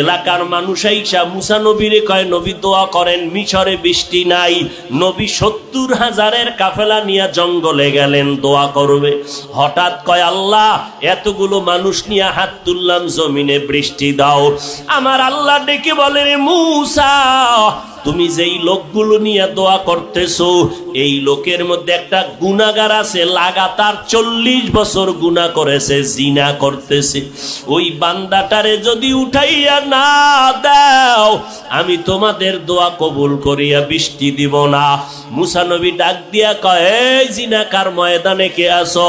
এলাকার মানুষ আইসা মুসা নবীরে কয় নবী দোয়া করেন, মিশরে বৃষ্টি নাই। নবী 70,000-এর কাফেলা নিয়ে জঙ্গলে গেলেন দোয়া করবে। হঠাৎ কয় আল্লাহ এতগুলো মানুষ নিয়ে হাত তুললাম, জমিনে বৃষ্টি দাও। আমার আল্লাহ ডেকে বলে রে মুসা, তুমি যেই লোকগুলো নিয়ে দোয়া করতেছো এই লোকের মধ্যে একটা গুনাহগার আছে, লাগাতার 40 বছর গুনাহ করেছে, জিনা করতেছে। ওই বান্দাটারে যদি উঠাইয়া না দাও আমি তোমাদের দোয়া কবুল করিয়া বৃষ্টি দিব না। মুসা নবী ডাক দিয়া কয়, এই জিনাকার ময়দানে কে আসো?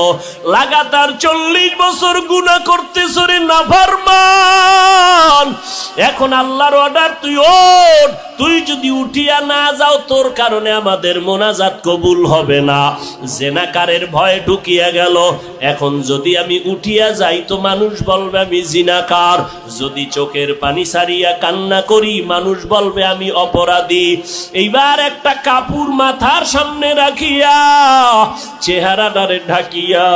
লাগাতার 40 বছর গুনাহ করতেছো রে নাফরমান। এখন আল্লাহর অর্ডার, তুই ওঠ। তুই যদি উঠিয়া না যাও তোর কারণে আমাদের মোনাজাত কবুল হবে না। জিনাকারের ভয় ঢুকিয়া গেল। এখন যদি আমি উঠিয়া যাই তো মানুষ বলবে আমি জিনাকার, যদি চোখের পানি ছাড়িয়া কান্না করি মানুষ বলবে আমি অপরাধী। এইবার একটা কাপড় মাথার সামনে রাখিয়া চেহারাটারে ঢাকিয়া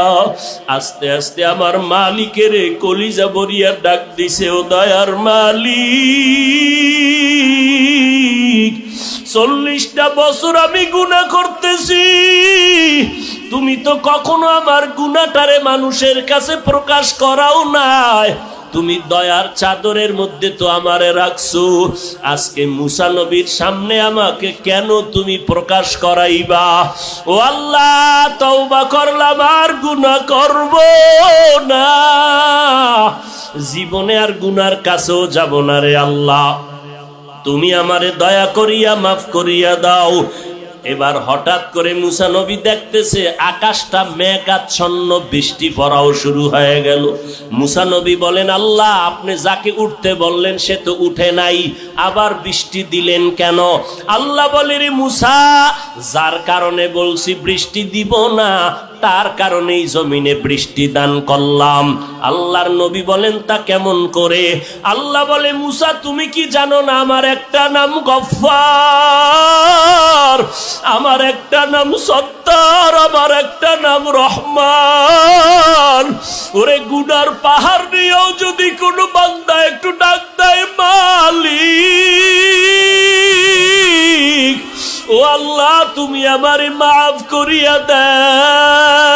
আস্তে আস্তে আমার মালিকের কলিজা ভরিয়া ডাক দিছে, ও দয়ার মালিক, 40টা বছর আমি গুনাহ করতেছি, তুমি তো কখনো আমার গুনাহটারে মানুষের কাছে প্রকাশ করাও নাই। তুমি দয়ার চাদরের মধ্যে তো আমারে রাখছো, আজকে মুসা নবীর সামনে আমাকে কেন তুমি প্রকাশ করাইবা? ও আল্লাহ, তওবা করলাম, আর গুনাহ করব না, জীবনে আর গুনার কাছেও যাব না রে আল্লাহ, তুমি আমারে দয়া করিয়া মাফ করিয়া দাও। এবার হঠাৎ করে মুসা নবী দেখতেছে আকাশটা মেঘাচ্ছন্ন, বৃষ্টি পড়াও শুরু হয়ে গেল। মুসা নবী বলেন, আল্লাহ আপনি যাকে উঠতে বললেন সে তো উঠে নাই, আবার বৃষ্টি দিলেন কেন? আল্লাহ বলে, রে মুসা, যার কারণে বলছি বৃষ্টি দিব না তার কারণেই জমিনে বৃষ্টি দান করলাম। আল্লাহর নবী বলেন, তা কেমন করে? আল্লাহ বলে, মুসা তুমি কি জানো না আমার একটা নাম গফফার, আমার একটা নাম সত্তার, আমার একটা নাম রহমান। ওরে গুনার পাহাড় নিয়েও যদি কোনো বান্দা একটু ডাক দেয় মালিক, ও আল্লাহ তুমি আমারে মাফ করিয়া দাও।